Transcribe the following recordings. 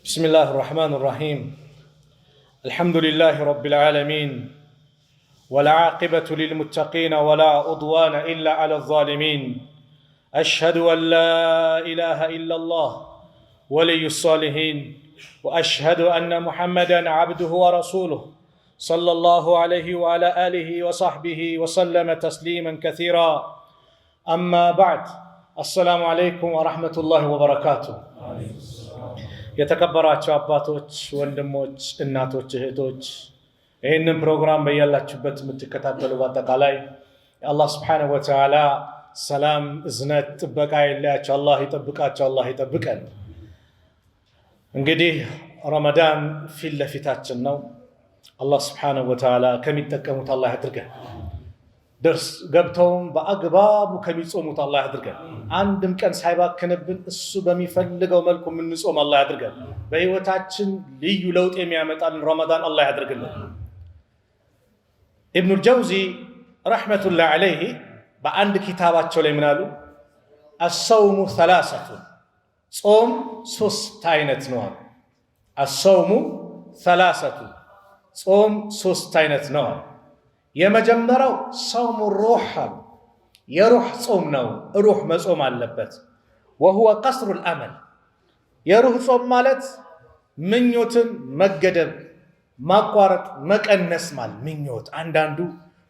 بسم الله الرحمن الرحيم الحمد لله رب العالمين والعاقبة للمتقين ولا عدوان إلا على الظالمين أشهد أن لا إله إلا الله ولي الصالحين وأشهد أن محمدا عبده ورسوله صلى الله عليه وعلى آله وصحبه وسلم تسليما كثيرا أما بعد السلام عليكم ورحمة الله وبركاته የተከበራችሁ አባቶች ወንድሞች እናቶች እህቶች ይህንን ፕሮግራም በያላችሁበት የምትከታተሉ በአጠቃላይ አላህ Subhanahu Wa Ta'ala ሰላም እዝነት ጥበቃ ይለያችሁ አላህ ይጠብቃችሁ አላህ ይጠብቀን እንግዲህ ረመዳን ፊት ለፊታችን ነው አላህ Subhanahu Wa Ta'ala ከሚጠቀሙት አላህ ያድርገን ደርስ ገብተውም በአግባቡ ከሚጾሙት አላህ ያድርገን አንድም ቀን ሳይባክንብን እሱ በሚፈልገው መልኩ የምንጾም አላህ ያድርገን በህይወታችን ልዩ ለውጥ የሚያመጣልን ረመዳን አላህ ያድርግልን ኢብኑ አልጀውዚ ረህመቱላህ ዐለይሂ በአንድ ኪታባቸው ላይ ምን አሉ الصوم ثلاثة ጾም ሶስት አይነት ነው الصوم ثلاثة ጾም ሶስት አይነት ነው የመጀመሪያው ጾም الروح የሩህ ጾም ነው ሩህ መጾም አለበት وهو قصر الامل የሩህ ጾም ማለት ምኞትን መገደብ ማቋረጥ መቀነስ ማለት ምኞት አንዳንዱ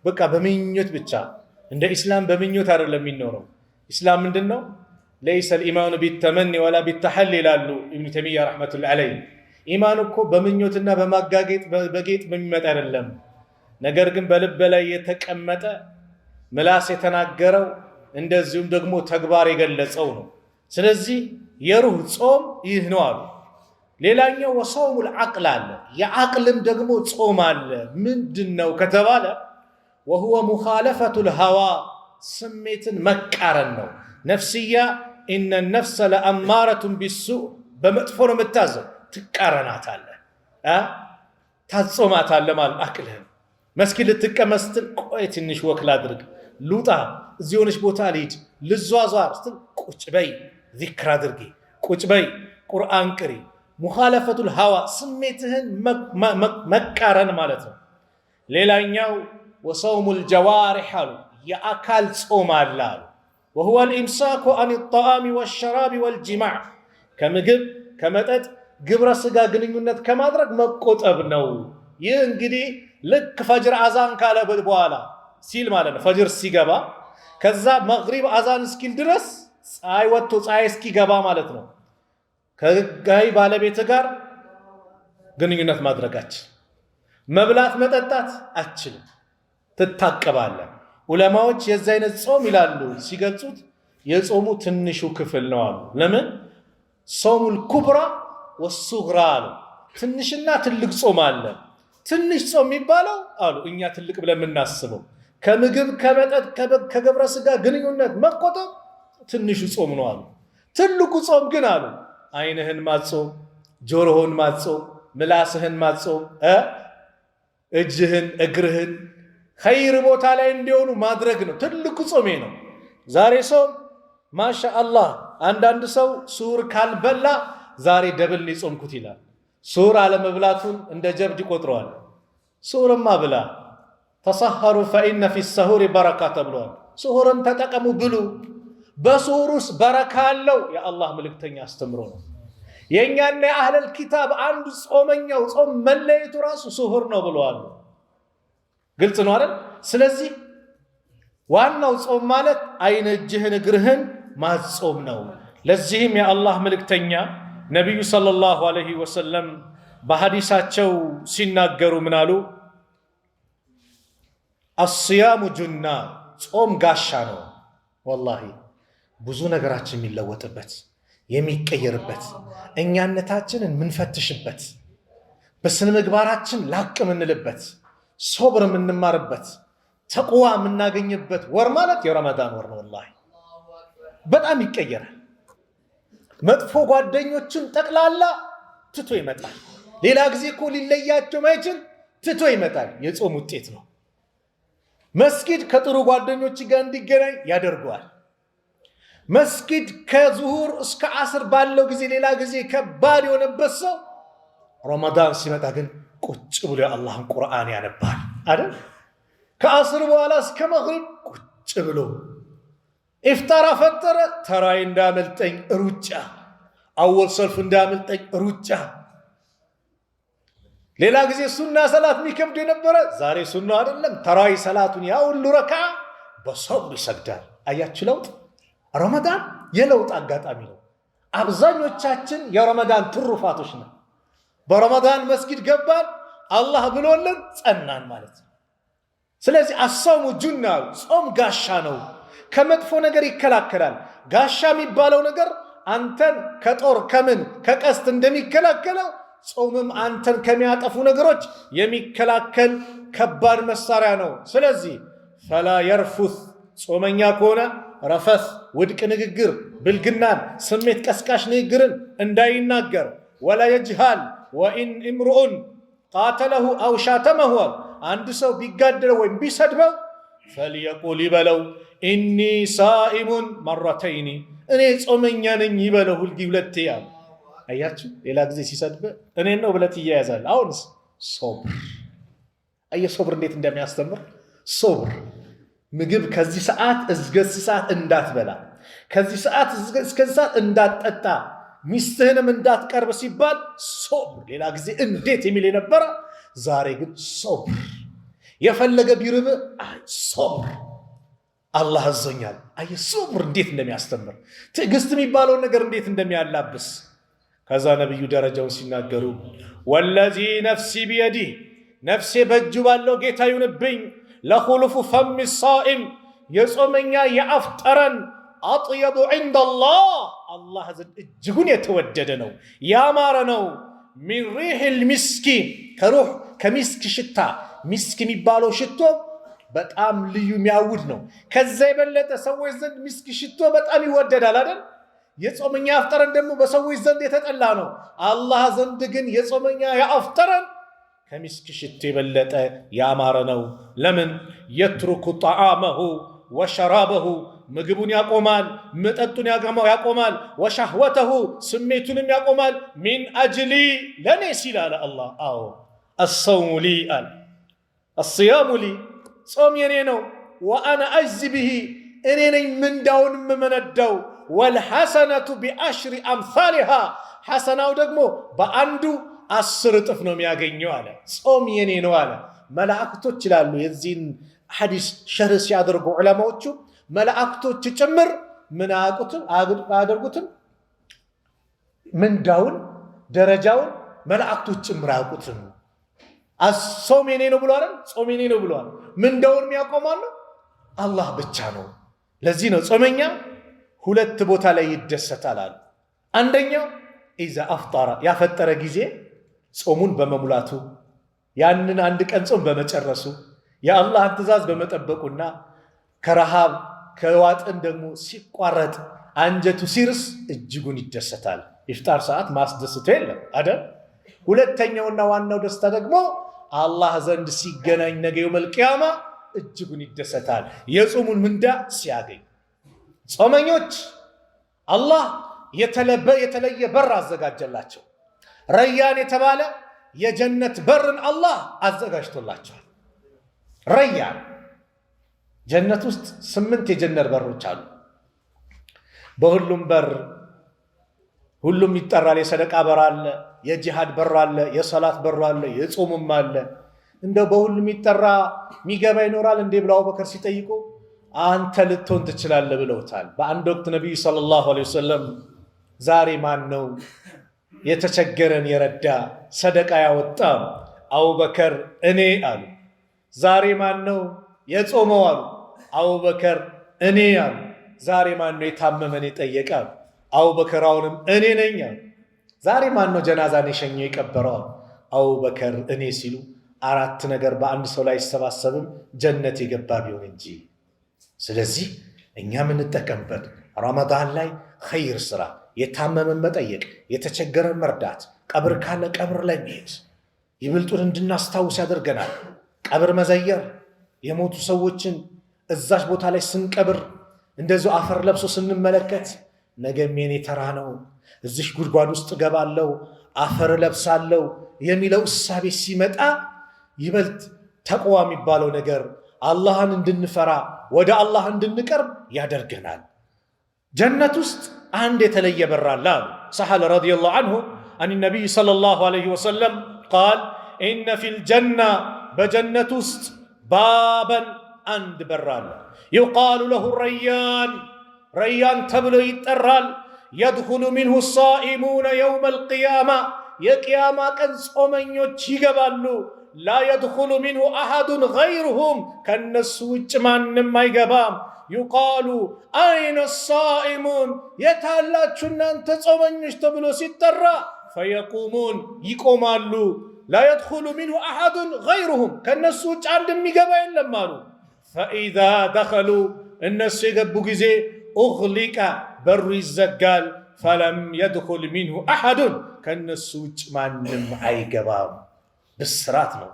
በቃ በምኞት ብቻ እንደ እስላም በምኞት አይደለም የሚኖረው እስላም ምንድነው ليس الايمان بالتمني ولا بالتحلي ይላሉ ኢብኑ ተይሚያ ረህመቱላህ ዐለይሂ ኢማን እኮ በምኞትና በማጋጌጥ በጌጥ በሚመጣ አይደለም ነገር ግን በልብ ላይ የተቀመጠ ምላስ የተናገረው እንደዚሁም ደግሞ ተግባር የገለጸው ነው ስለዚህ የሩህ ጾም ይህ ነው አሉ ሌላኛው ወصوم العقل አለ የአቅልም ደግሞ ጾም አለ ምንድነው ከተባለ وهو مخالفة الهوى ስሜትን መቃረን ነው ነፍስያ ان النفس لأمارة بالسوء በመጥፎ ነው የምታዘው ትቃረናታለህ ታጾማታለህ ማለት አቅልህ መስጊድ ልትቀመጥ ስትል ቆይ ትንሽ ወክል አድርግ ሉጣ እዚህ ሆነሽ ቦታ ልሂድ ልዟዟር ስትል ቁጭ በይ ዚክር አድርጊ ቁጭ በይ ቁርአን ቅሪ ሙኻለፈቱ الهوى ስሜትህን መቃረን ማለት ነው ሌላኛው وصوم الجوارح የአካል ጾም አለ وهو الامساك عن الطعام والشراب والجماع ከምግብ ከመጠጥ ግብረ ስጋ ግንኙነት ከማድረግ መቆጠብ ነው ይህ እንግዲህ ልክ ፈጅር አዛን ካለ በኋላ ሲል ማለት ነው ፈጅር ሲገባ ከዛ መግሪብ አዛን እስኪል ድረስ ፀሐይ ወጥቶ ፀሐይ እስኪገባ ማለት ነው ከጋይ ባለቤት ጋር ግንኙነት ማድረጋች መብላት መጠጣት አችልም ትታቀባለህ ዑለማዎች የዚህ አይነት ጾም ይላሉ ሲገልጹት የጾሙ ትንሹ ክፍል ነው አሉ ለምን ጾሙል ኩብራ ወሱግራ ትንሽና ትልቅ ጾም አለ ትንሽ ጾም የሚባለው አሉ እኛ ትልቅ ብለን የምናስበው ከምግብ ከመጠጥ ከግብረ ስጋ ግንኙነት መቆጠብ ትንሹ ጾም ነው አሉ ትልቁ ጾም ግን አሉ አይንህን ማጾም ጆሮህን ማጾም ምላስህን ማጾም እጅህን እግርህን ኸይር ቦታ ላይ እንዲሆኑ ማድረግ ነው ትልቁ ጾም ነው ዛሬ ሰው ማሻአላህ አንዳንድ ሰው ሱር ካልበላ ዛሬ ደብል ነው ጾምኩት ይላል ሱር አለመብላቱን እንደ ጀብድ ይቆጥረዋል ሱርማ ብላ ተሰሐሩ فإن في السحور بركة ተብሏል ሱሁርን ተጠቀሙ ብሉ በሱሩስ በረካ አለው የአላህ መልእክተኛ አስተምሮ ነው የኛና የአህለል ኪታብ አንዱ ጾመኛው ጾም መለየቱ ራሱ ሱሁር ነው ብለዋል ግልጽ ነው አይደል ስለዚህ ዋናው ጾም ማለት አይን እጅህን እግርህን ማጾም ነው ለዚህም የአላህ መልእክተኛ ነብዩ ሰለላሁ ዐለይሂ ወሰለም በሐዲሳቸው ሲናገሩ ምን አሉ الصيام جنة ጾም ጋሻ ነው والله ብዙ ነገራችን የሚለወጥበት የሚቀየርበት እኛነታችንን ምንፈትሽበት በስነ ምግባራችን ላቅ ምንልበት ሶብር ምንማርበት ተቅዋ ምናገኝበት ወር ማለት የረመዳን ወር ነው والله በጣም ይቀየራል መጥፎ ጓደኞችን ጠቅላላ ትቶ ይመጣል ሌላ ጊዜ እኮ ሊለያቸው ማይችል ትቶ ይመጣል የጾም ውጤት ነው መስጊድ ከጥሩ ጓደኞች ጋር እንዲገናኝ ያደርገዋል መስጊድ ከዙሁር እስከ አስር ባለው ጊዜ ሌላ ጊዜ ከባድ የሆነበት ሰው ረመዳን ሲመጣ ግን ቁጭ ብሎ የአላህን ቁርአን ያነባል አይደል? ከአስር በኋላ እስከ መግሪብ ቁጭ ብሎ ኢፍጣር አፈጠረ። ተራይ እንዳመልጠኝ ሩጫ፣ አወል ሰልፍ እንዳመልጠኝ ሩጫ። ሌላ ጊዜ ሱና ሰላት የሚከብድ የነበረ ዛሬ ሱና አይደለም፣ ተራይ ሰላቱን ያ ሁሉ ረካ በሰብር ይሰግዳል። አያችሁ ለውጥ። ረመዳን የለውጥ አጋጣሚ ነው። አብዛኞቻችን የረመዳን ትሩፋቶች ነው። በረመዳን መስጊድ ገባን፣ አላህ ብሎልን ጸናን ማለት ነው። ስለዚህ አሰሙ ጁና፣ ጾም ጋሻ ነው። ከመጥፎ ነገር ይከላከላል። ጋሻ የሚባለው ነገር አንተን ከጦር ከምን ከቀስት እንደሚከላከለው ጾምም አንተን ከሚያጠፉ ነገሮች የሚከላከል ከባድ መሳሪያ ነው። ስለዚህ ፈላ የርፉት፣ ጾመኛ ከሆነ ረፈት፣ ውድቅ ንግግር፣ ብልግናን፣ ስሜት ቀስቃሽ ንግግርን እንዳይናገር። ወላ የጅሃል ወኢን እምርኡን ቃተለሁ አው ሻተመሁ፣ አንድ ሰው ቢጋደለው ወይም ቢሰድበው ፈልየቁል ይበለው ኢኒ ሳኢሙን መረተይኒ፣ እኔ ጾመኛ ነኝ ይበለው ሁለቴ ያሉ። አያችሁ ሌላ ጊዜ ሲሰድብ እኔን ነው ብለት ይያያዛል። አሁንስ ሶብር። ሶብር እንዴት እንደሚያስተምር ሶብር። ምግብ ከዚህ ሰዓት እስከዚህ ሰዓት እንዳትበላ፣ ከዚህ ሰዓት እስከዚህ ሰዓት እንዳትጠጣ፣ ሚስትህንም እንዳትቀርብ ሲባል ሶብር። ሌላ ጊዜ እንዴት የሚል የነበረ ዛሬ ግን ሶብር። የፈለገ ቢርብ ሶብር፣ አላህ አዞኛል። ሶብር እንዴት እንደሚያስተምር፣ ትዕግስት የሚባለውን ነገር እንዴት እንደሚያላብስ። ከዛ ነቢዩ ደረጃውን ሲናገሩ ወለዚ ነፍሲ ቢየዲህ፣ ነፍሴ በእጁ ባለው ጌታ ይሁንብኝ፣ ለኹሉፉ ፈሚ ሳኢም፣ የጾመኛ የአፍ ጠረን አጥየቡ ዒንደላህ፣ አላህ ዘንድ እጅጉን የተወደደ ነው ያማረ ነው። ሚን ሪሕል ሚስኪ፣ ከሩህ ከሚስክ ሽታ። ሚስክ የሚባለው ሽቶ በጣም ልዩ የሚያውድ ነው። ከዛ የበለጠ ሰዎች ዘንድ ሚስክ ሽቶ በጣም ይወደዳል አይደል? የጾመኛ የአፍ ጠረን ደግሞ በሰዎች ዘንድ የተጠላ ነው። አላህ ዘንድ ግን የጾመኛ የአፍ ጠረን ከሚስክ ሽቶ የበለጠ ያማረ ነው። ለምን? የትሩኩ ጣዓመሁ ወሸራበሁ፣ ምግቡን ያቆማል፣ መጠጡን ያቆማል፣ ወሻህወተሁ፣ ስሜቱንም ያቆማል። ሚን አጅሊ፣ ለኔ ሲል አለ አላህ። አዎ አሰውሙ ሊ አለ፣ አስያሙ ሊ፣ ጾም የኔ ነው። ወአና አጅዚ ብሂ፣ እኔ ነኝ ምንዳውን የምመነዳው። ወልሐሰነቱ ቢአሽሪ አምሳሊሃ፣ ሐሰናው ደግሞ በአንዱ 10 እጥፍ ነው የሚያገኘው አለ። ጾም የኔ ነው አለ። መላእክቶች ይላሉ የዚህን ሐዲስ ሸርህ ሲያደርጉ ዑለማዎቹ፣ መላእክቶች ጭምር ምን አያደርጉትም? ምንዳውን ደረጃውን መላእክቶች ጭምር አያውቁትም። ጾም የኔ ነው ብሏል፣ ጾም የኔ ነው ብሏል። ምንዳውን የሚያቆማሉ አላህ ብቻ ነው። ለዚህ ነው ጾመኛ 2 ቦታ ላይ ይደሰታል አሉ። አንደኛው ኢዛ አፍጣራ፣ ያፈጠረ ጊዜ ጾሙን በመሙላቱ፣ ያንን አንድ ቀን ጾም በመጨረሱ፣ የአላህን ትእዛዝ በመጠበቁና ከረሃብ ከዋጥን ደግሞ ሲቋረጥ አንጀቱ ሲርስ እጅጉን ይደሰታል። ኢፍጣር ሰዓት ማስደስቶ የለም አይደል? ሁለተኛውና ዋናው ደስታ ደግሞ አላህ ዘንድ ሲገናኝ ነገ የውመል ቂያማ እጅጉን ይደሰታል፣ የጾሙን ምንዳ ሲያገኝ። ጾመኞች አላህ የተለየ በር አዘጋጀላቸው። ረያን የተባለ የጀነት በርን አላህ አዘጋጅቶላቸዋል። ረያን ጀነት ውስጥ 8 የጀነት በሮች አሉ። በሁሉም በር ሁሉም ይጠራል። የሰደቃ በር አለ፣ የጂሃድ በር አለ፣ የሰላት በር አለ፣ የጾሙም አለ። እንደው በሁሉም ይጠራ የሚገባ ይኖራል እንዴ ብለው አቡበከር ሲጠይቁ አንተ ልትሆን ትችላለህ ብለውታል። በአንድ ወቅት ነቢዩ ሰለላሁ ዐለይሂ ወሰለም ዛሬ ማን ነው የተቸገረን የረዳ ሰደቃ ያወጣ? አቡበከር እኔ አሉ። ዛሬ ማን ነው የጾመው አሉ። አቡበከር እኔ አሉ። ዛሬ ማን ነው የታመመን የጠየቀ አሉ። አቡበከር አሁንም እኔ ነኝ አሉ። ዛሬ ማን ነው ጀናዛን የሸኘው የቀበረው አሉ። አቡበከር እኔ ሲሉ 4 ነገር በአንድ ሰው ላይ አይሰባሰብም ጀነት የገባ ቢሆን እንጂ። ስለዚህ እኛ የምንጠቀምበት ረመዳን ላይ ኸይር ስራ፣ የታመመን መጠየቅ፣ የተቸገረን መርዳት፣ ቀብር ካለ ቀብር ላይ መሄድ ይብልጡን እንድናስታውስ ያደርገናል። ቀብር መዘየር፣ የሞቱ ሰዎችን እዛች ቦታ ላይ ስንቀብር እንደዚሁ አፈር ለብሶ ስንመለከት ነገም የኔ ተራ ነው፣ እዚህ ጉድጓድ ውስጥ ገባለው፣ አፈር ለብሳለሁ የሚለው እሳቤ ሲመጣ ይበልጥ ተቅዋ የሚባለው ነገር አላህን እንድንፈራ ወደ አላህ እንድንቀርብ ያደርገናል። ጀነት ውስጥ አንድ የተለየ በር አለ አሉ ሰሐል ረዲየላሁ ዐንሁ አን ነቢይ ሰለላሁ ዐለይሂ ወሰለም ቃል ኢነ ፊል ጀና በጀነት ውስጥ ባበን አንድ በር አለ ዩቃሉ ለሁ ረያን ረያን ተብሎ ይጠራል። የድኹሉ ሚንሁ ሳኢሙነ የውመል ቂያማ የቅያማ ቀን ጾመኞች ይገባሉ። ላ የድኹሉ ሚንሁ አሐዱን ገይሩሁም ከነሱ ውጭ ማንም አይገባም። ዩቃሉ አይነ ሳኢሙን የታላችሁ እናንተ ጾመኞች ተብሎ ሲጠራ ፈየቁሙን ይቆማሉ። ላ የድኹሉ ሚንሁ አሐዱን ገይሩሁም ከነሱ ውጭ አንድ የሚገባ የለም አሉ። ፈኢዛ ደኸሉ እነሱ የገቡ ጊዜ ኡግሊቀ በሩ ይዘጋል። ፈለም የድኹል ሚንሁ አሐዱን ከነሱ ውጭ ማንም አይገባም። ብስራት ነው።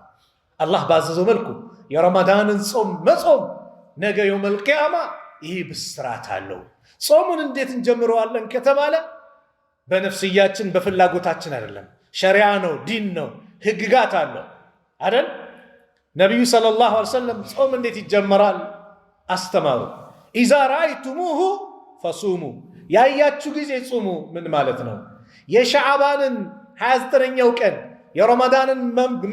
አላህ ባዘዘው መልኩ የረመዳንን ጾም መጾም ነገ የውመል ቂያማ ይህ ብስራት አለው። ጾሙን እንዴት እንጀምረዋለን ከተባለ በነፍስያችን በፍላጎታችን አይደለም። ሸሪዓ ነው፣ ዲን ነው፣ ህግጋት አለው አይደል? ነቢዩ ሰለላሁ ዐለይሂ ወሰለም ጾም እንዴት ይጀመራል አስተማሩ። ኢዛ ረአይቱሙሁ ፈሱሙ ያያችሁ ጊዜ ጹሙ። ምን ማለት ነው? የሸዓባንን 29ኛው ቀን የረመዳንን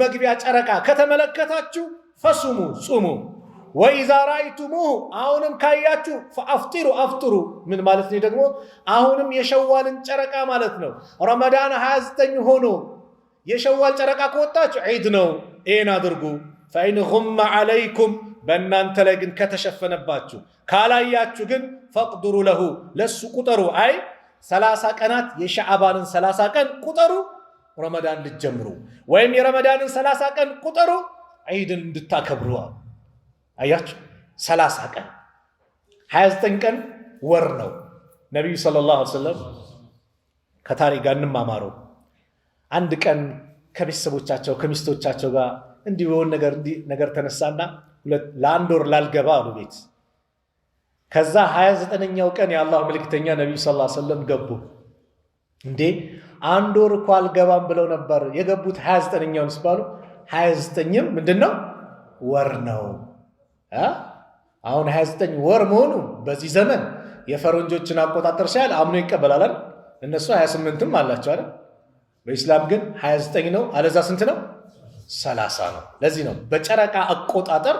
መግቢያ ጨረቃ ከተመለከታችሁ ፈሱሙ ጹሙ። ወኢዛ ረአይቱሙሁ አሁንም ካያችሁ ፈአፍጢሩ አፍጥሩ። ምን ማለት ነው ደግሞ? አሁንም የሸዋልን ጨረቃ ማለት ነው። ረመዳን 29 ሆኖ የሸዋል ጨረቃ ከወጣችሁ ዒድ ነው፣ ይህን አድርጉ። ፈኢን ጉመ ዐለይኩም በእናንተ ላይ ግን ከተሸፈነባችሁ ካላያችሁ ግን ፈቅድሩ ለሁ ለሱ ቁጠሩ። አይ 30 ቀናት የሸዓባንን 30 ቀን ቁጠሩ ረመዳን ልትጀምሩ፣ ወይም የረመዳንን 30 ቀን ቁጠሩ ዒድን እንድታከብሩ። አያችሁ 30 ቀን 29 ቀን ወር ነው። ነቢዩ ሰለላሁ ዐለይሂ ወሰለም ከታሪክ ጋር እንማማረው። አንድ ቀን ከቤተሰቦቻቸው ከሚስቶቻቸው ጋር እንዲህ የሆነ ነገር ተነሳና ለአንድ ወር ላልገባ አሉ ቤት። ከዛ 29ኛው ቀን የአላህ መልእክተኛ ነቢዩ ሰለላሁ ዐለይሂ ወሰለም ገቡ። እንዴ አንድ ወር እኮ አልገባም ብለው ነበር የገቡት 29ኛውን ሲባሉ 29ም ምንድነው ወር ነው። አሁን 29 ወር መሆኑ በዚህ ዘመን የፈረንጆችን አቆጣጠር ሳይል አምኖ ይቀበላል። እነሱ 28ም አላቸው አይደል? በኢስላም ግን 29 ነው። አለዛ ስንት ነው? 30 ነው። ለዚህ ነው በጨረቃ አቆጣጠር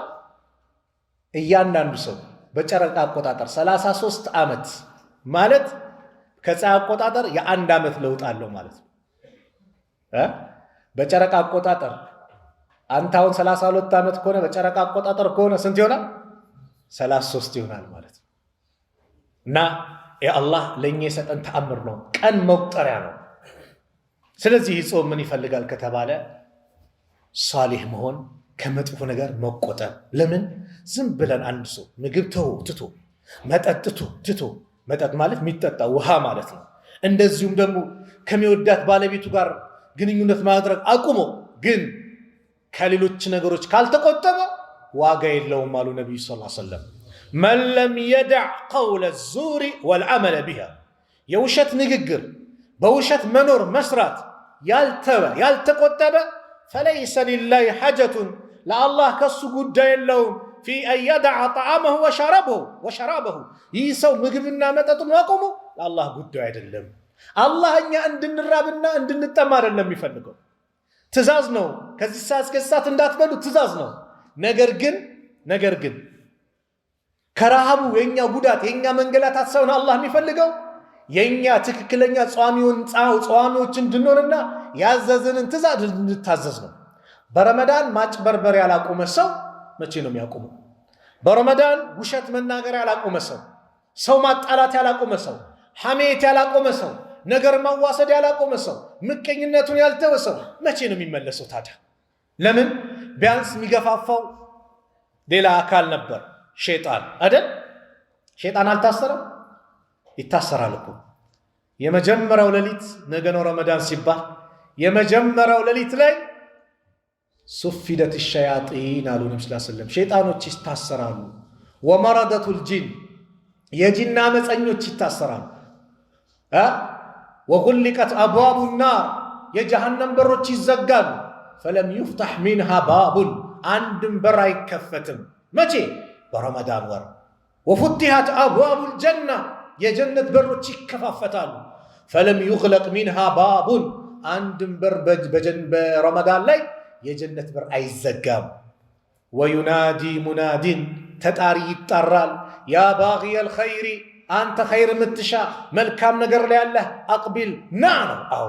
እያንዳንዱ ሰው በጨረቃ አቆጣጠር 33 ዓመት ማለት ከፀሐይ አቆጣጠር የአንድ ዓመት ለውጥ አለው ማለት ነው። በጨረቃ አቆጣጠር አንተ አሁን 32 ዓመት ከሆነ በጨረቃ አቆጣጠር ከሆነ ስንት ይሆናል? 33 ይሆናል ማለት ነው። እና የአላህ ለኛ የሰጠን ተአምር ነው፣ ቀን መቁጠሪያ ነው። ስለዚህ ጾም ምን ይፈልጋል ከተባለ ሷሊህ መሆን፣ ከመጥፎ ነገር መቆጠብ። ለምን ዝም ብለን አንድ ሰው ምግብ ትቶ መጠጥ ትቶ መጠጥ ማለት የሚጠጣ ውሃ ማለት ነው። እንደዚሁም ደግሞ ከሚወዳት ባለቤቱ ጋር ግንኙነት ማድረግ አቁሞ ግን ከሌሎች ነገሮች ካልተቆጠበ ዋጋ የለውም አሉ ነቢዩ ሰለላሁ ዐለይሂ ወሰለም። መን ለም የደዕ ቀውለ ዙሪ ወልዓመለ ቢሃ የውሸት ንግግር በውሸት መኖር መስራት ያልተወ ያልተቆጠበ ፈለይሰ ሊላሂ ሐጀቱን ለአላህ ከሱ ጉዳይ የለውም ፊ አን የደዕ ጠዓመሁ ወሸራበሁ ይህ ሰው ምግብና መጠጡን ማቆሙ ለአላህ ጉዳይ አይደለም። አላህ እኛ እንድንራብና እንድንጠማ አይደለም የሚፈልገው፣ ትእዛዝ ነው። ከዚህ ሰዓት እስከ ሰዓት እንዳትበሉ ትእዛዝ ነው። ነገር ግን ከረሃቡ የኛ ጉዳት የኛ መንገላታት ሳይሆን አላህ የሚፈልገው የኛ ትክክለኛ ጿሚዎች እንድንሆንና ያዘዘንን ትእዛዝ እንድታዘዝ ነው። በረመዳን ማጭበርበር ያላቆመ ሰው መቼ ነው የሚያቆመው? በረመዳን ውሸት መናገር ያላቆመ ሰው ማጣላት ያላቆመ ሰው፣ ሐሜት ያላቆመ ሰው፣ ነገር ማዋሰድ ያላቆመ ሰው፣ ምቀኝነቱን ያልተወ ሰው መቼ ነው የሚመለሰው ታዲያ? ለምን? ቢያንስ የሚገፋፋው ሌላ አካል ነበር፣ ሸይጣን አይደል? ሸይጣን አልታሰረም? ይታሰራል እኮ። የመጀመሪያው ሌሊት ነገ ነው ረመዳን ሲባል የመጀመሪያው ሌሊት ላይ ሱፊደት ሸያጢን አሉ ነብዩ ሰለላሁ ዐለይሂ ወሰለም። ሸይጣኖች ይታሰራሉ። ወመረደቱል ጂን የጂን አመፀኞች ይታሰራሉ። ወጉልቀት አብዋቡ ናር የጀሃነም በሮች ይዘጋሉ። ፈለም ዩፍታሕ ሚንሃ ባቡን አንድም በር አይከፈትም። መቼ? በረመዳን ወር። ወፉቲሐት አብዋቡል ጀና የጀነት በሮች ይከፋፈታሉ። ፈለም ዩግለቅ ሚንሃ ባቡን አንድም በር በረመዳን ላይ የጀነት በር አይዘጋም። ወዩናዲ ሙናዲን ተጣሪ ይጣራል። ያ ባጊየል ኸይሪ አንተ ኸይር ምትሻ መልካም ነገር ላይ ያለህ አቅቢል ና ነው። አዎ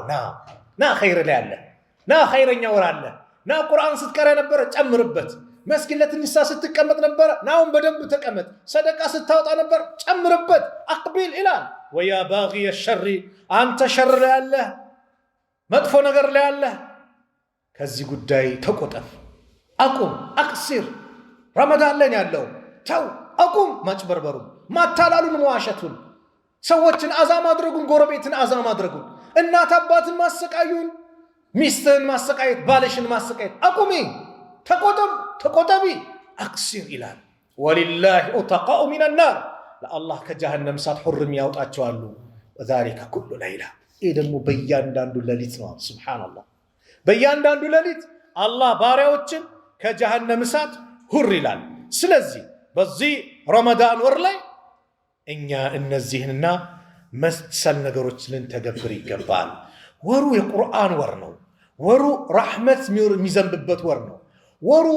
ና ኸይር ላይ ያለህ ና ኸይረኛ ወር አለ ና ቁርአን ስትቀራ ነበረ ጨምርበት። መስጊድ ለትንሽ ሰዓት ስትቀመጥ ነበረ ናውን በደንብ ተቀመጥ። ሰደቃ ስታወጣ ነበር ጨምርበት። አቅቢል ይላል። ወያ ባጊየ ሸሪ አንተ ሸር ላይ ያለህ መጥፎ ነገር ላይ ያለህ ከዚህ ጉዳይ ተቆጠብ። አቁም። አቅሲር ረመዳን ላይ ያለው ተው አቁም። ማጭበርበሩ፣ ማታላሉን፣ መዋሸቱን፣ ሰዎችን አዛ ማድረጉን፣ ጎረቤትን አዛ ማድረጉን፣ እናት አባትን ማሰቃዩን፣ ሚስትህን ማሰቃየት፣ ባልሽን ማሰቃየት አቁሚ። ተቆጠቢ። አቅሲር ይላል። ወሊላሂ ኡተቃኡ ሚነናር ለአላህ ከጀሃነም እሳት ሁርም ያውጣቸዋሉ። ወዛሊከ ኩሉ ለይላ ይህ ደግሞ በእያንዳንዱ ሌሊት ነው። ሱብሓነላህ በእያንዳንዱ ሌሊት አላህ ባሪያዎችን ከጀሃነም እሳት ሁር ይላል። ስለዚህ በዚህ ረመዳን ወር ላይ እኛ እነዚህንና መሰል ነገሮች ልንተገብር ይገባል። ወሩ የቁርአን ወር ነው። ወሩ ረሕመት የሚዘንብበት ወር ነው። ወሩ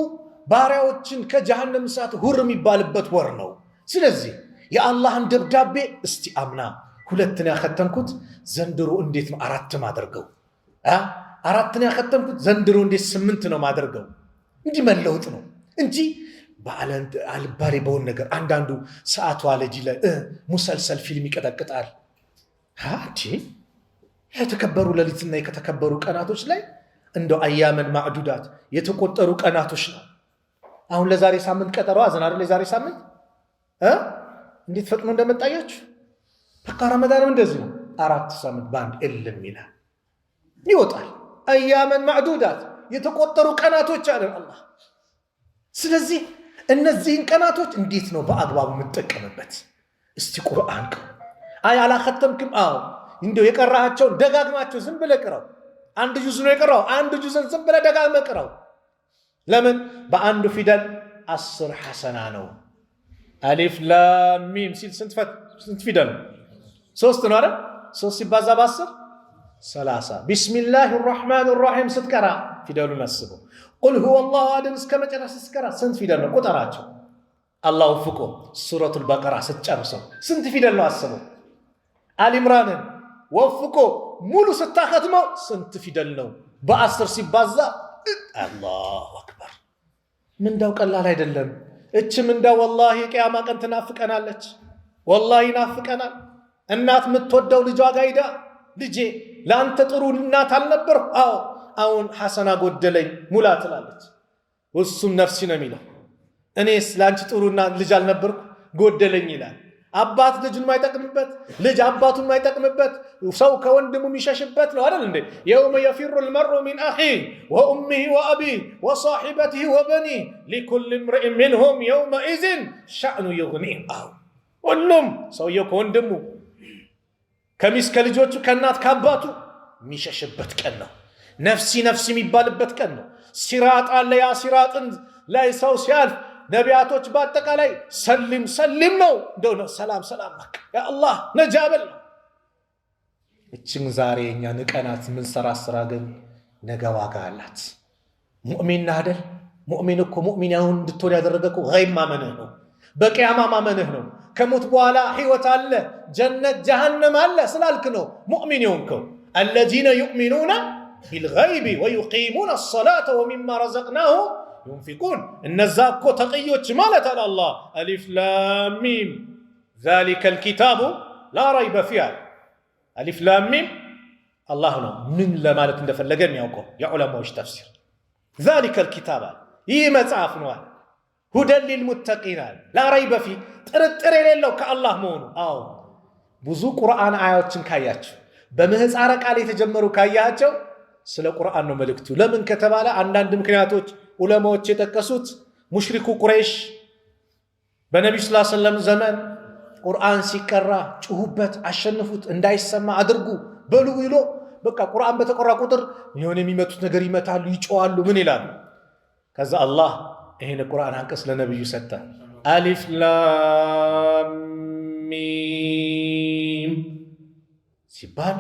ባሪያዎችን ከጀሃነም እሳት ሁር የሚባልበት ወር ነው። ስለዚህ የአላህን ደብዳቤ እስቲ አምና 2 ያከተምኩት ዘንድሮ እንዴት ነው 4 ማድረገው? 4 ያከተምኩት ዘንድሮ እንዴት 8 ነው ማድረገው? እንዲህ መለውጥ ነው እንጂ አልባሌ በሆን ነገር አንዳንዱ ሰዓቱ አለጂ ላይ ሙሰልሰል ፊልም ይቀጠቅጣል። የተከበሩ ሌሊትና የተከበሩ ቀናቶች ላይ እንደው አያመን ማዕዱዳት የተቆጠሩ ቀናቶች ነው። አሁን ለዛሬ ሳምንት ቀጠሮ አዘን አይደል? ለዛሬ ሳምንት እንዴት ፈጥኖ እንደመጣያችሁ። በቃ ረመዳንም እንደዚህ ነው። 4 ሳምንት ባንድ እልም ይላል ይወጣል። አያመን ማዕዱዳት የተቆጠሩ ቀናቶች አለ አላህ። ስለዚህ እነዚህን ቀናቶች እንዴት ነው በአግባቡ የምትጠቀምበት? እስቲ ቁርአን አላኸተምክም? አዎ እንደው የቀራሃቸውን ደጋግማቸው ዝም ብለህ ቅራው። 1 ጁዝ ነው የቀራው፣ 1 ጁዝን ዝም ብለህ ደጋግመህ ቅራው። ለምን? በአንዱ ፊደል 10 ሐሰና ነው። አሊፍ ላም ሚም ሲል ስንት ፊደል ነው? 3 ነው አይደል? 3 ሲባዛ በ10 30። ቢስሚላሂ ራህማን ራሂም ስትቀራ ፊደሉን አስበው። ቁል ሁወ አላሁ አሐድ እስከ መጨረሻ ስትቀራ ስንት ፊደል ነው? ቁጠራቸው። አላሁ ፍቆ ሱረቱል በቀራ ስትጨርሰው ስንት ፊደል ነው? አስበው። አልኢምራንን ወፍቆ ሙሉ ስታኸትመው ስንት ፊደል ነው? በ10 ሲባዛ አላሁ አክበር። ምንዳው ቀላል አይደለም። እች ምንዳው ወላሂ ቅያማ ቀን ትናፍቀናለች። ወላሂ ናፍቀናል። እናት የምትወደው ልጇ ጋር ሄዳ ልጄ ለአንተ ጥሩ እናት አልነበርኩ? አዎ አሁን ሐሰና ጎደለኝ ሙላ ትላለች። እሱም ነፍሲ ነው የሚለው። እኔስ ለአንቺ ጥሩና ልጅ አልነበርኩ ጎደለኝ ይላል። አባት ልጁን ማይጠቅምበት፣ ልጅ አባቱን ማይጠቅምበት፣ ሰው ከወንድሙ የሚሸሽበት ነው አይደል እንዴ? የውመ የፊሩ ልመርኡ ሚን አኺህ ወኡሚህ ወአቢህ ወሳሒበቲህ ወበኒህ ሊኩል እምሪእ ሚንሁም የውመኢዝን ሸእኑ ዩግኒህ። ሁሉም ሰውየው ከወንድሙ ከሚስት ከልጆቹ ከእናት ከአባቱ የሚሸሽበት ቀን ነው። ነፍሲ ነፍሲ የሚባልበት ቀን ነው። ሲራጥ አለ። ያ ሲራጥን ላይ ሰው ሲያልፍ ነቢያቶች በአጠቃላይ ሰሊም ሰሊም ነው እንደው ሰላም ሰላም ያ አላህ ነጃበል ነው። እችን ዛሬ እኛ ንቀናት ምንሰራ ስራ ግን ነገ ዋጋ አላት። ሙእሚን አይደል? ሙእሚን እኮ ሙእሚን ያሁን እንድትሆን ያደረገ እኮ ገይብ ማመንህ ነው። በቂያማ ማመንህ ነው። ከሞት በኋላ ህይወት አለ፣ ጀነት ጀሃነም አለ ስላልክ ነው ሙእሚን የሆንከው። الذين يؤمنون بالغيب ويقيمون الصلاة ومما رزقناهم ينفقون እነዛ እኮ ተቅዮች ማለት አለ አላህ። አሊፍ ላም ሚም ذلك الكتاب لا ريب فيه። አሊፍ ላም ሚም አላህ ነው ምን ለማለት እንደፈለገ የሚያውቀው የዑለማዎች ተፍሲር። ذلك الكتاب ይህ መጽሐፍ ነው ሁደን ሊልሙተቂን ላ ረይበ ፊህ ጥርጥር የሌለው ከአላህ መሆኑ። አዎ ብዙ ቁርአን አያዎችን ካያቸው በምህፃረ ቃል የተጀመሩ ካያቸው ስለ ቁርአን ነው መልእክቱ። ለምን ከተባለ አንዳንድ ምክንያቶች ዑለማዎች የጠቀሱት ሙሽሪኩ ቁረይሽ በነቢዩ ሰለላሁ ዐለይሂ ወሰለም ዘመን ቁርአን ሲቀራ ጩሁበት፣ አሸንፉት፣ እንዳይሰማ አድርጉ በሉ ይሎ በቃ ቁርአን በተቆራ ቁጥር የሆነ የሚመቱት ነገር ይመታሉ፣ ይጮዋሉ፣ ምን ይላሉ። ከዛ አላህ ይሄን ቁርአን አንቀጽ ለነብዩ ሰጠ። አሊፍ ላም ሚም ሲባል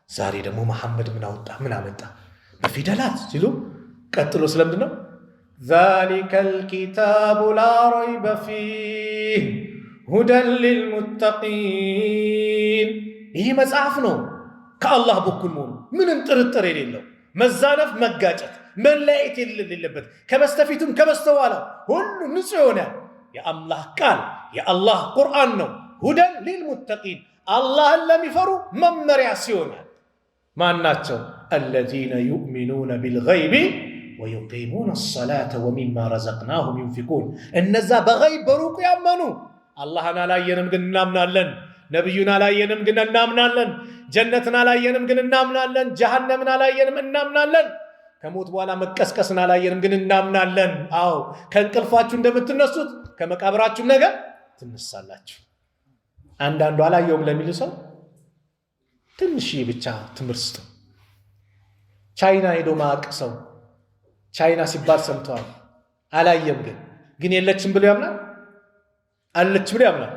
ዛሬ ደግሞ መሐመድ ምን አወጣ ምን አመጣ በፊደላት ሲሉ ቀጥሎ ስለምንድን ነው ዛሊከል ኪታቡ ላ ረይበ ፊህ ሁደን ሊልሙተቂን። ይህ መጽሐፍ ነው ከአላህ በኩል መሆኑ ምንም ጥርጥር የሌለው፣ መዛነፍ፣ መጋጨት፣ መለያየት የሌለበት፣ ከበስተፊቱም ከበስተኋላ ሁሉ ንጹህ የሆነ የአላህ ቃል የአላህ ቁርአን ነው። ሁደን ሊልሙተቂን አላህን ለሚፈሩ መመሪያ ሲሆናል። ማን ናቸው? አለዚነ ዩእሚኑነ ቢልገይቢ ወዩቂሙነ ሰላተ ወሚማ ረዘቅናሁም ዩንፊቁን። እነዛ በገይብ በሩቁ ያመኑ አላህን አላየንም ግን እናምናለን፣ ነቢዩን አላየንም ግን እናምናለን፣ ጀነትን አላየንም ግን እናምናለን፣ ጀሃነምን አላየንም እናምናለን፣ ከሞት በኋላ መቀስቀስን አላየንም ግን እናምናለን። አዎ ከእንቅልፋችሁ እንደምትነሱት ከመቃብራችሁ ነገ ትነሳላችሁ። አንዳንዱ አላየውም ለሚል ሰው ትንሽ ብቻ ትምህርት ስጡ። ቻይና ሄዶ ማቅ ሰው ቻይና ሲባል ሰምተዋል፣ አላየም ግን የለችም ብሎ ያምናል፣ አለች ብሎ ያምናል፣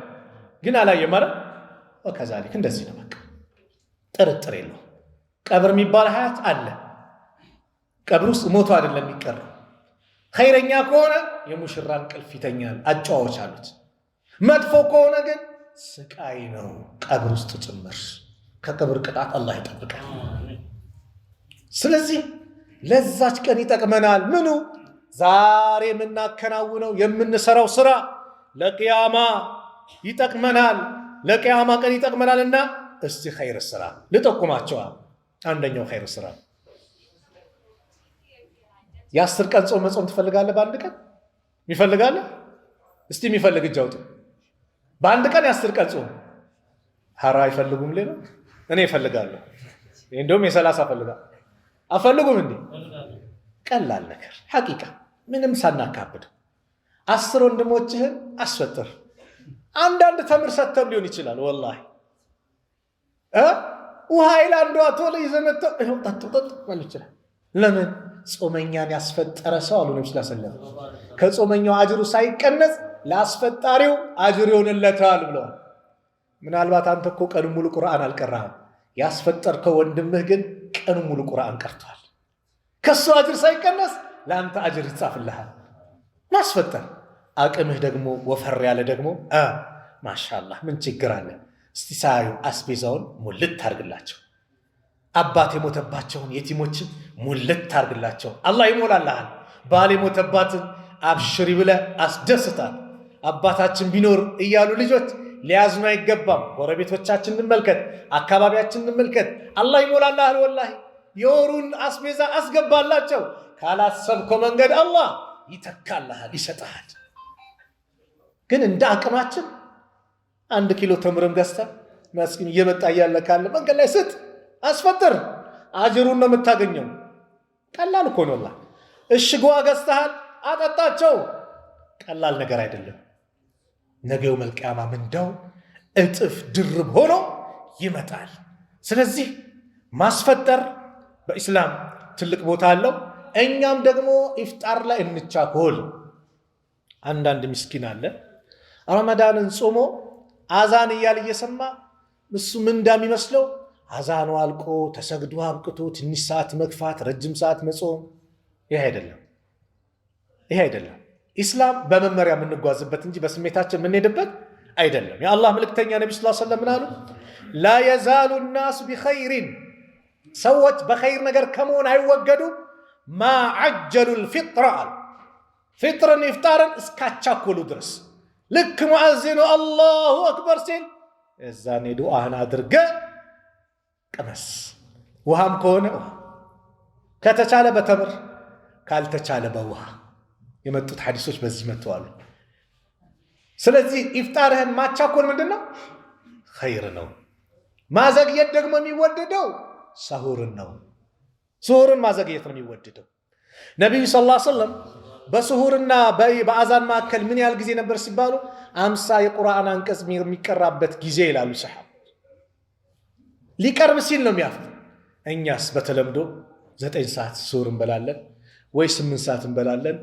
ግን አላየም ማለት ወከዛሊክ እንደዚህ ነው። በቃ ጥርጥር የለው። ቀብር የሚባል ሀያት አለ። ቀብር ውስጥ ሞቶ አይደለም የሚቀረው። ኸይረኛ ከሆነ የሙሽራን ቅልፍ ይተኛል፣ አጫዋዎች አሉት። መጥፎ ከሆነ ግን ስቃይ ነው ቀብር ውስጥ ጭምር። ከቀብር ቅጣት አላህ ይጠብቃል። ስለዚህ ለዛች ቀን ይጠቅመናል። ምኑ? ዛሬ የምናከናውነው የምንሰራው ስራ ለቅያማ ይጠቅመናል፣ ለቅያማ ቀን ይጠቅመናልና እስቲ ኸይር ስራ ልጠቁማቸዋል። አንደኛው ኸይር ስራ የ10 ቀን ጾም መጾም ትፈልጋለህ? በአንድ ቀን ይፈልጋለህ? እስቲ የሚፈልግ እጅ አውጡ። በአንድ ቀን የ10 ቀን ጾም ሐራ አይፈልጉም? ሌላ እኔ እፈልጋለሁ። እንደውም የ30 እፈልጋለሁ። አፈልጉም እንዴ? ቀላል ነገር ሐቂቃ ምንም ሳናካብድ 10 ወንድሞችህን አስፈጥር። አንዳንድ ተምር ሰተም ሊሆን ይችላል። ወላሂ ውሃ ኢላንዷ ቶሎ ይዘመተው ይሁን ጠጡ ማለት ይችላል። ለምን? ጾመኛን ያስፈጠረ ሰው አሉ ነብዩ ሰለላሁ ዐለይሂ ወሰለም ከጾመኛው አጅሩ ሳይቀነስ ለአስፈጣሪው አጅር ይሆንለታል ብለዋል። ምናልባት አንተ እኮ ቀኑ ሙሉ ቁርአን አልቀራህም፣ ያስፈጠርከው ወንድምህ ግን ቀኑ ሙሉ ቁርአን ቀርቷል። ከሱ አጅር ሳይቀነስ ለአንተ አጅር ይጻፍልሃል። ማስፈጠር አቅምህ ደግሞ ወፈር ያለ ደግሞ ማሻአላህ ምን ችግር አለ? እስቲ ሳዩ አስቤዛውን ሙልት ታርግላቸው። አባት የሞተባቸውን የቲሞችን ሙልት ታርግላቸው፣ አላህ ይሞላልሃል። ባል የሞተባትን አብሽሪ ብለህ አስደስታል። አባታችን ቢኖር እያሉ ልጆች ሊያዝኑ አይገባም። ጎረቤቶቻችን እንመልከት፣ አካባቢያችን እንመልከት። አላህ ይሞላልሃል። ወላሂ የወሩን አስቤዛ አስገባላቸው። ካላሰብከው መንገድ አላህ ይተካልሃል፣ ይሰጥሃል። ግን እንደ አቅማችን 1 ኪሎ ተምርም ገዝተህ መስኪን እየመጣ እያለ ካለ መንገድ ላይ ስጥ፣ አስፈጥር። አጅሩን ነው የምታገኘው። ቀላል እኮ ነው። ወላሂ እሽጓ ገዝተሃል፣ አጠጣቸው። ቀላል ነገር አይደለም። ነገው መልቂያማ ምንዳው እጥፍ ድርብ ሆኖ ይመጣል። ስለዚህ ማስፈጠር በኢስላም ትልቅ ቦታ አለው። እኛም ደግሞ ኢፍጣር ላይ እንቻኮል። አንዳንድ ምስኪን አለ ረመዳንን ጾሞ አዛን እያለ እየሰማ እሱ ምንዳ የሚመስለው አዛኑ አልቆ ተሰግዶ አብቅቶ ትንሽ ሰዓት መግፋት ረጅም ሰዓት መጾም። ይሄ አይደለም። ኢስላም በመመሪያ የምንጓዝበት እንጂ በስሜታችን የምንሄድበት አይደለም። የአላህ መልእክተኛ ነብዩ ሰለላሁ ዐለይሂ ወሰለም ምን አሉ? ላ የዛሉ ናስ ቢኸይሪን፣ ሰዎች በኸይር ነገር ከመሆን አይወገዱም። ማ ዐጀሉ ልፊጥራ፣ ፊጥርን ኢፍጣርን እስካቻኮሉ ድረስ። ልክ ሙዓዚኑ አላሁ አክበር ሲል እዛኔ ዱዓህን አድርገ ቅመስ። ውሃም ከሆነ ውሃ ከተቻለ በተምር ካልተቻለ በውሃ የመጡት ሐዲሶች በዚህ መጥተዋል። ስለዚህ ኢፍጣርህን ማቻኮል ምንድነው? ኸይር ነው። ማዘግየት ደግሞ የሚወደደው ሰሁርን ነው። ስሁርን ማዘግየት ነው የሚወደደው። ነቢዩ ሰለላሁ ዐለይሂ ወሰለም በስሁርና በአዛን መካከል ምን ያህል ጊዜ ነበር ሲባሉ 50 የቁርአን አንቀጽ የሚቀራበት ጊዜ ይላሉ ሰሐባ። ሊቀርብ ሲል ነው የሚያፍጥ። እኛስ በተለምዶ 9 ሰዓት ሱር እንበላለን ወይ 8 ሰዓት እንበላለን፣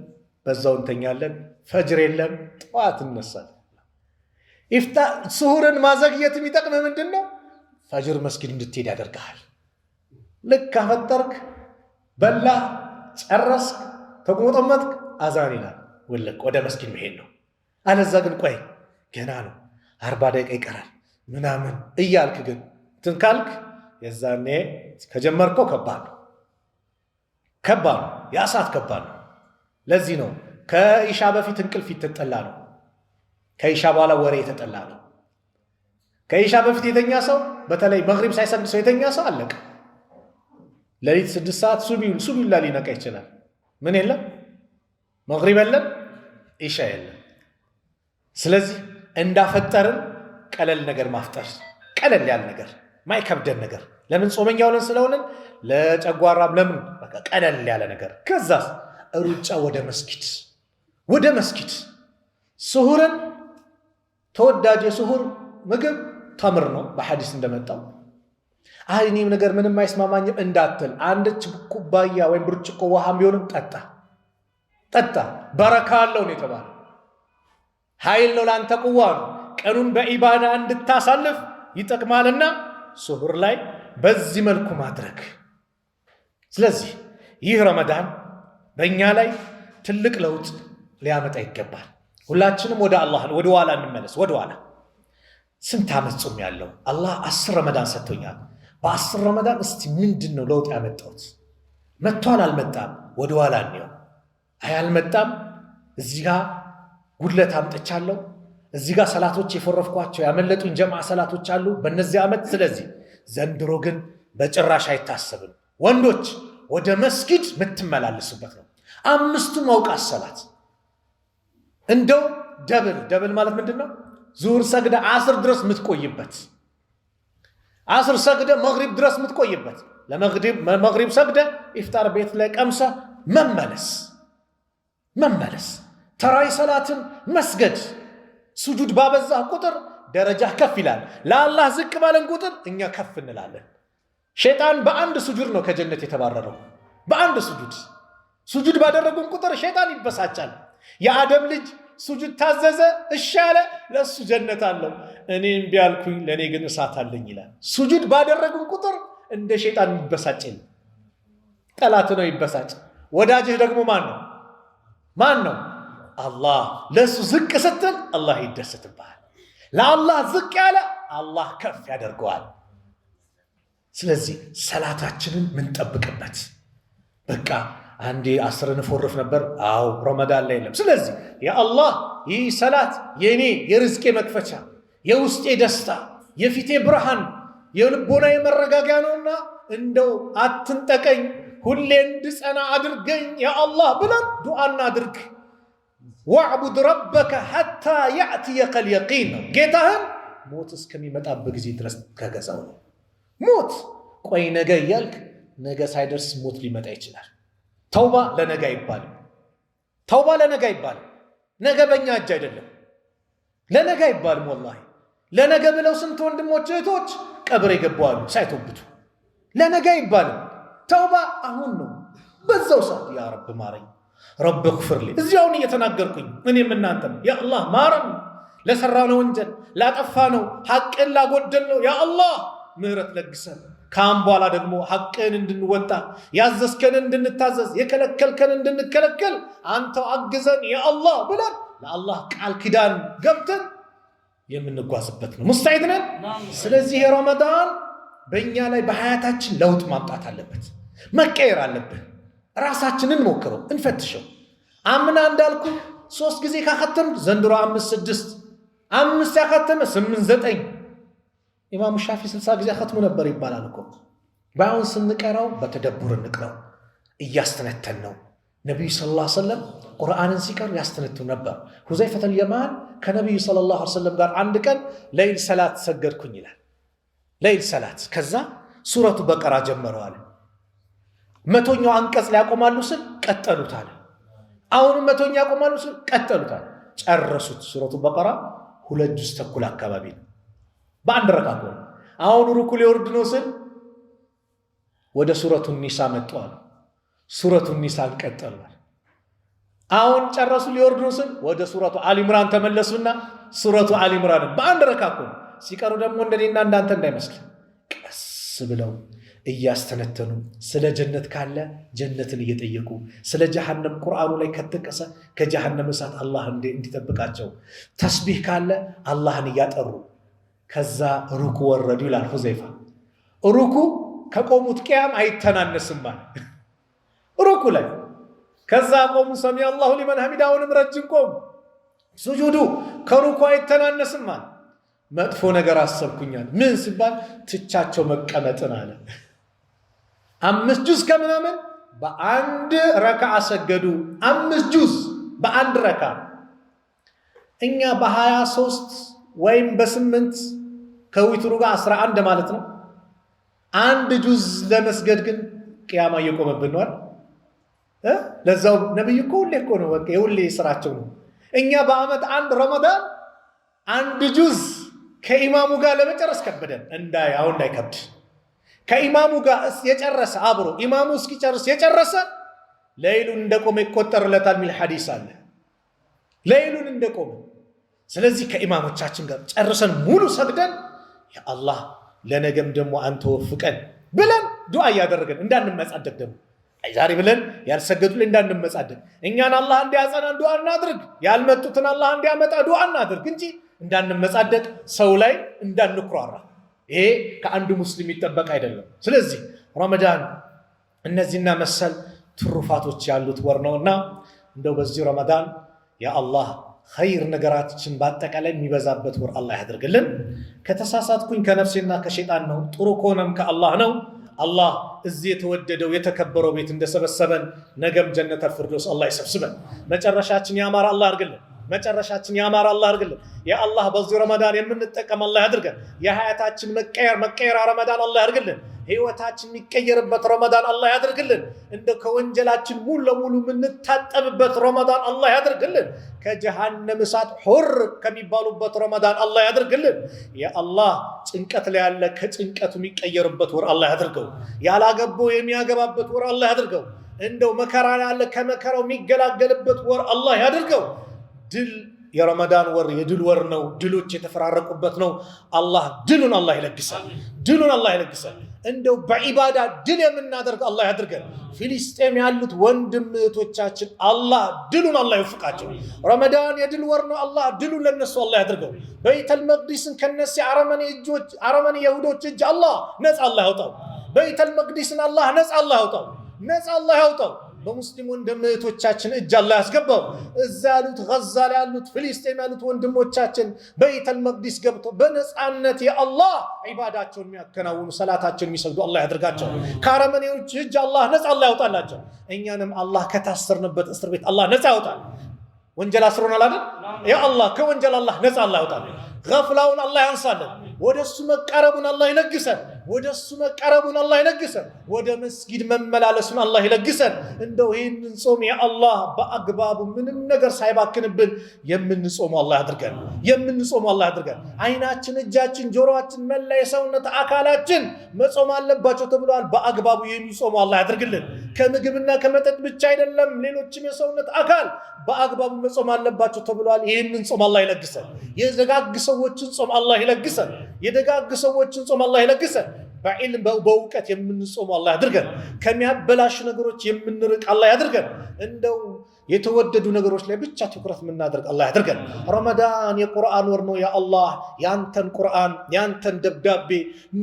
በዛው እንተኛለን። ፈጅር የለም፣ ጠዋት እንነሳለን። ሱሁርን ማዘግየት የሚጠቅምህ ምንድነው? ፈጅር መስጊድ እንድትሄድ ያደርግሃል። ልክ ካፈጠርክ በላ ጨረስክ ተቆመጠመጥክ አዛን ይላል፣ ወለቅ ወደ መስጊድ መሄድ ነው። አለዛ ግን ቆይ ገና ነው 40 ደቂቃ ይቀራል ምናምን እያልክ ግን እንትን ካልክ የዛኔ ከጀመርከው ከባድ ነው። የእሳት ከባድ ነው። ለዚህ ነው ከኢሻ በፊት እንቅልፍ የተጠላ ነው። ከኢሻ በኋላ ወሬ የተጠላ ነው። ከኢሻ በፊት የተኛ ሰው በተለይ መግሪብ ሳይሰግድ ሰው የተኛ ሰው አለቀ። ሌሊት 6 ሰዓት ሱቢላ ሊነቃ ይችላል። ምን የለም መግሪብ የለም ኢሻ የለም። ስለዚህ እንዳፈጠርን ቀለል ነገር ማፍጠር፣ ቀለል ያለ ነገር ማይከብደን ነገር። ለምን ጾመኛ ሆነን ስለሆነን ለጨጓራም ለምን በቃ ቀለል ያለ ነገር። ከዛስ ሩጫ ወደ መስጊድ ስሁርን ተወዳጅ የስሁር ምግብ ተምር ነው በሐዲስ እንደመጣው። እኔም ነገር ምንም አይስማማኝም እንዳትል፣ አንድ ኩባያ ወይም ብርጭቆ ውሃም ቢሆንም ጠጣ። በረካ አለው ነው የተባለ። ኃይል ነው ለአንተ፣ ቁዋ ነው። ቀኑን በኢባዳ እንድታሳልፍ ይጠቅማልና ስሁር ላይ በዚህ መልኩ ማድረግ። ስለዚህ ይህ ረመዳን በእኛ ላይ ትልቅ ለውጥ ሊያመጣ ይገባል። ሁላችንም ወደ ኋላ እንመለስ። ወደ ኋላ ስንት ዓመት ጾም ያለው አላህ 10 ረመዳን ሰጥቶኛል። በ10 ረመዳን እስቲ ምንድን ነው ለውጥ ያመጣሁት? መጥቷል አልመጣም? ወደ ኋላ እንየው። አልመጣም፣ እዚህ ጋር ጉድለት አምጥቻለሁ፣ እዚህ ጋር ሰላቶች የፈረፍኳቸው ያመለጡኝ ጀማዓ ሰላቶች አሉ በእነዚህ ዓመት። ስለዚህ ዘንድሮ ግን በጭራሽ አይታሰብም። ወንዶች ወደ መስጊድ የምትመላለሱበት ነው። 5ቱም አውቃት ሰላት እንደው ደብል ማለት ምንድን ነው? ዙሁር ሰግደ 10 ድረስ የምትቆይበት፣ 10 ሰግደ መግሪብ ድረስ የምትቆይበት፣ ለመግሪብ ሰግደ ኢፍጣር ቤት ላይ ቀምሰ መመለስ፣ ተራዊ ሰላትን መስገድ። ሱጁድ ባበዛ ቁጥር ደረጃ ከፍ ይላል። ለአላህ ዝቅ ባለን ቁጥር እኛ ከፍ እንላለን። ሸይጣን በአንድ ሱጁድ ነው ከጀነት የተባረረው። በአንድ ሱጁድ ባደረጉን ቁጥር ሸይጣን ይበሳጫል። የአደም ልጅ ሱጁድ ታዘዘ፣ እሺ አለ፣ ለሱ ጀነት አለው። እኔ እምቢ አልኩኝ፣ ለኔ ግን እሳት አለኝ ይላል። ሱጁድ ባደረጉን ቁጥር እንደ ሸይጣን ይበሳጭ፣ ጠላት ነው ይበሳጭ። ወዳጅህ ደግሞ ማን ነው? አላህ። ለሱ ዝቅ ስትል አላህ ይደሰትብሃል። ለአላህ ዝቅ ያለ አላህ ከፍ ያደርገዋል። ስለዚህ ሰላታችንን ምንጠብቅበት በቃ አንዴ 10 እንፎርፍ ነበር። አዎ ረመዳን ላይ የለም። ስለዚህ የአላህ ይህ ሰላት የኔ የርዝቄ መክፈቻ፣ የውስጤ ደስታ፣ የፊቴ ብርሃን፣ የልቦናዬ መረጋጊያ ነውና እንደው አትንጠቀኝ፣ ሁሌ እንድጸና አድርገኝ ያ አላህ ብለን ዱዓ እናድርግ። ወዕቡድ ረበከ ሐታ ያዕትየከል የቂን ነው። ጌታህን ሞት እስከሚመጣበት ጊዜ ድረስ ከገዛው ነው። ሞት ቆይ ነገ እያልክ ነገ ሳይደርስ ሞት ሊመጣ ይችላል። ተውባ ለነገ አይባልም። ነገ በእኛ እጅ አይደለም። ለነገ አይባልም። ወላሂ ለነገ ብለው ስንት ወንድሞች እህቶች ቀብር የገባዋሉ ሳይቶብቱ። ለነገ አይባልም። ተውባ አሁን ነው፣ በዛው ሰዓት ያ ረብ ማረኝ፣ ረብ እግፍርሊ። እዚያውን እየተናገርኩኝ እኔም እናንተም ያ አላህ ማረን፣ ለሰራነው ወንጀል ላጠፋነው፣ ሐቅን ላጎደልነው ያ አላህ ምህረት ለግሰን። ካም በኋላ ደግሞ ሐቅን እንድንወጣ፣ ያዘዝከን እንድንታዘዝ፣ የከለከልከን እንድንከለከል አንተው አግዘን ያ አላህ ብለን ለአላህ ቃል ኪዳን ገብተን የምንጓዝበት ነው። ሙስታዒድ ነን። ስለዚህ ረመዳን በእኛ ላይ በሐያታችን ለውጥ ማምጣት አለበት፣ መቀየር አለብን። ራሳችንን ሞክረው እንፈትሸው። አምና እንዳልኩ 3 ጊዜ ካከተም ዘንድሮ 5 6 5 ያከተመ 8 9 ኢማሙ ሻፊ 60 ጊዜ አከትሙ ነበር ይባላል እኮ። በአሁን ስንቀራው በተደቡር እንቅራው፣ እያስተነተን ነው። ነቢዩ ሰለላሁ ዐለይሂ ወሰለም ቁርአንን ሲቀሩ ያስተነትኑ ነበር። ሁዘይፈተል የማን ከነቢዩ ሰለላሁ ዐለይሂ ወሰለም ጋር አንድ ቀን ለይል ሰላት ሰገድኩኝ ይላል። ለይል ሰላት ከዛ ሱረቱ በቀራ ጀመረዋል። 100ኛው አንቀጽ ላይ ያቆማሉ ስል ቀጠሉታል። አሁንም 100ኛ ያቆማሉ ስል ቀጠሉታል። ጨረሱት። ሱረቱ በቀራ 2 ጁዝ ተኩል አካባቢ ነው በአንድ ረካዓ። አሁን ሩኩዕ ሊወርድ ነው ስል ወደ ሱረቱ ኒሳ መጥቷል። ሱረቱ ኒሳን ቀጠሏል። አሁን ጨረሱ ሊወርዱ ስል ወደ ሱረቱ አሊ ኢምራን ተመለሱና ሱረቱ አሊ ኢምራን በአንድ ረካኩ ሲቀሩ ደግሞ እንደኔና እንዳንተ እንዳይመስል ቀስ ብለው እያስተነተኑ ስለ ጀነት ካለ ጀነትን እየጠየቁ ስለ ጀሃነም ቁርአኑ ላይ ከተቀሰ ከጀሃነም እሳት አላህ እንዲጠብቃቸው ተስቢህ ካለ አላህን እያጠሩ ከዛ ሩኩ ወረዱ ይላል ሁዘይፋ። ሩኩ ከቆሙት ቂያም አይተናነስም ማለት ሩኩ ላይ ከዛ ቆሙ ሰሚ አላሁ ሊመን ሐሚዳውንም ረጅም ቆሙ። ሱጁዱ ከሩኩ አይተናነስም ማለት መጥፎ ነገር አሰብኩኛል ምን ሲባል ትቻቸው መቀመጥን አለ። 5 ጁዝ ከምናምን በአንድ ረካዓ ሰገዱ። 5 ጁዝ በአንድ ረካዓ። እኛ በ23 ወይም በ8 ከዊትሩ ጋር 11 ማለት ነው። 1 ጁዝ ለመስገድ ግን ቂያማ እየቆመብን ነው አይደል? ለዛው ነብዩ እኮ ሁሌ እኮ ነው በቃ የሁሌ ስራቸው ነው። እኛ በአመት 1 ረመዳን 1 ጁዝ ከኢማሙ ጋር ለመጨረስ ከበደን። አሁን እንዳይከብድ ከኢማሙ ጋር የጨረሰ አብሮ ኢማሙ እስኪጨርስ የጨረሰ ለይሉን እንደቆመ ይቆጠርለታል ሚል ሐዲስ አለ። ለይሉን እንደቆመ። ስለዚህ ከኢማሞቻችን ጋር ጨርሰን ሙሉ ሰግደን ያ አላህ ለነገም ደግሞ አንተ ወፍቀን ብለን ዱዓ እያደረገን እንዳንመጻደቅ ደግሞ ዛሬ ብለን ያልሰገዱልን እንዳንመጻደቅ እኛን አላህ እንዲያጸናን ዱዓ እናድርግ፣ ያልመጡትን አላህ እንዲያመጣ ዱዓ እናድርግ እንጂ እንዳንመጻደቅ ሰው ላይ እንዳንኩራራ። ይሄ ከአንዱ ሙስሊም ይጠበቅ አይደለም። ስለዚህ ረመዳን እነዚህና መሰል ትሩፋቶች ያሉት ወር ነውና እንደው በዚህ ረመዳን ያ አላህ ኸይር ነገራችን በአጠቃላይ የሚበዛበት ወር አላህ ያደርግልን። ከተሳሳትኩኝ ከነፍሴና ከሸይጣን ነው፣ ጥሩ ከሆነም ከአላህ ነው። አላህ እዚህ የተወደደው የተከበረው ቤት እንደሰበሰበን ነገም ጀነተል ፊርደውስ አላህ ይሰብስበን። መጨረሻችን ያማረ አላህ ያድርግልን። መጨረሻችን ያማረ አላህ ያድርግልን። ያ አላህ በዚህ ረመዳን የምንጠቀም አላህ ያድርገን። የሀያታችን መቀየር ረመዳን አላህ ያድርግልን። ህይወታችን የሚቀየርበት ረመዳን አላህ ያድርግልን። እንደ ከወንጀላችን ሙሉ ለሙሉ የምንታጠብበት ረመዳን አላህ ያድርግልን። ከጀሃነም እሳት ሁር ከሚባሉበት ረመዳን አላህ ያድርግልን። ያ አላህ ጭንቀት ላይ ያለ ከጭንቀቱ የሚቀየርበት ወር አላህ ያድርገው። ያላገባው የሚያገባበት ወር አላህ ያድርገው። እንደው መከራ ያለ ከመከራው የሚገላገልበት ወር አላህ ያድርገው። ድል የረመዳን ወር የድል ወር ነው። ድሎች የተፈራረቁበት ነው። አላህ ድሉን አላህ ይለግሳል። ድሉን አላህ ይለግሳል። እንደው በዒባዳ ድል የምናደርግ አላህ ያድርገን። ፊሊስጤም ያሉት ወንድም እህቶቻችን አላህ ድሉን አላህ ይወፍቃቸው። ረመዳን የድል ወር ነው። አላህ ድሉን ለነሱ አላህ ያድርገው። በይተል መቅዲስን ከነሱ አረመኔ የሁዶች እጅ አላህ ነፃ አላህ ያውጣው። በይተል መቅዲስን አላህ ነፃ አላህ ያውጣው። ነፃ አላህ ያውጣው። በሙስሊም ወንድም እህቶቻችን እጅ አላህ ያስገባው። እዛ ያሉት ጋዛ ላይ ያሉት ፍልስጤም ያሉት ወንድሞቻችን በይተል መቅዲስ ገብቶ በነፃነት የአላህ ዒባዳቸውን የሚያከናውኑ ሰላታቸውን የሚሰግዱ አላህ ያድርጋቸው። ከአረመኔዎች እጅ አላህ ነፃ አላህ ያውጣላቸው። እኛንም አላህ ከታሰርንበት እስር ቤት አላህ ነፃ ያውጣል። ወንጀል አስሮናል አይደል? ያ አላህ ከወንጀል አላህ ነፃ አላህ ያውጣል። ገፍላውን አላህ ያንሳለን። ወደሱ መቃረቡን አላህ ይለግሰን። ወደሱ መቃረቡን አላህ ይለግሰን። ወደ መስጊድ መመላለሱን አላህ ይለግሰን። እንደው ይህንን ጾም ያ አላህ በአግባቡ ምንም ነገር ሳይባክንብን የምንጾመው አላህ ያድርገን። የምንጾመው አላህ ያድርገን። አይናችን፣ እጃችን፣ ጆሮአችን፣ መላ የሰውነት አካላችን መጾም አለባቸው ተብለዋል። በአግባቡ የሚጾመው አላህ ያድርግልን። ከምግብና ከመጠጥ ብቻ አይደለም፣ ሌሎችም የሰውነት አካል በአግባቡ መጾም አለባቸው ተብለዋል። ይህንን ጾም አላህ ይለግሰን። የደጋግ ሰዎችን ጾም አላህ ይለግሰን። የደጋግ ሰዎችን ጾም አላህ ይለግሰን። በዕልም በእውቀት የምንጾም አላህ ያድርገን። ከሚያበላሹ ነገሮች የምንርቅ አላህ ያድርገን። እንደው የተወደዱ ነገሮች ላይ ብቻ ትኩረት የምናደርግ አላህ ያድርገን። ረመዳን የቁርአን ወር ነው። ያ አላህ ያንተን ቁርአን ያንተን ደብዳቤ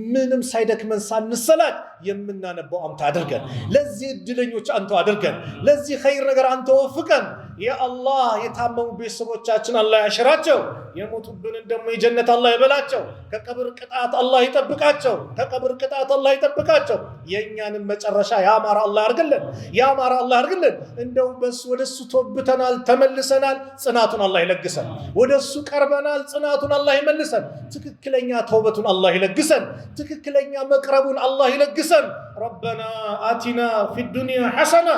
ምንም ሳይደክመን ሳንሰላች የምናነበው አንተ አድርገን። ለዚህ እድለኞች አንተ አድርገን። ለዚህ ኸይር ነገር አንተ ወፍቀን። ያ አላህ የታመሙ ቤተሰቦቻችን አላህ ያሽራቸው። የሞቱብንን ደግሞ የጀነት አላህ ይበላቸው። ከቀብር ቅጣት አላህ ይጠብቃቸው። ከቀብር ቅጣት አላህ ይጠብቃቸው። የእኛንም መጨረሻ ያማረ አላህ ያርግልን። ያማረ አላህ ያርግልን። እንደው ወደሱ ተወብተናል፣ ተመልሰናል። ጽናቱን አላህ ይለግሰን። ወደሱ ቀርበናል፣ ጽናቱን አላህ ይመልሰን። ትክክለኛ ተውበቱን አላህ ይለግሰን። ትክክለኛ መቅረቡን አላህ ይለግሰን። ረበና አቲና ፊ ዱንያ ሐሰና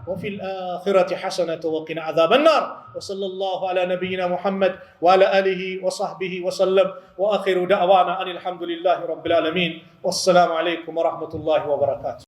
وفي الآخرة حسنة وقنا عذاب النار وصلى الله على نبينا محمد وعلى آله وصحبه وسلم وآخر دعوانا أن الحمد لله رب العالمين والسلام عليكم ورحمة الله وبركاته.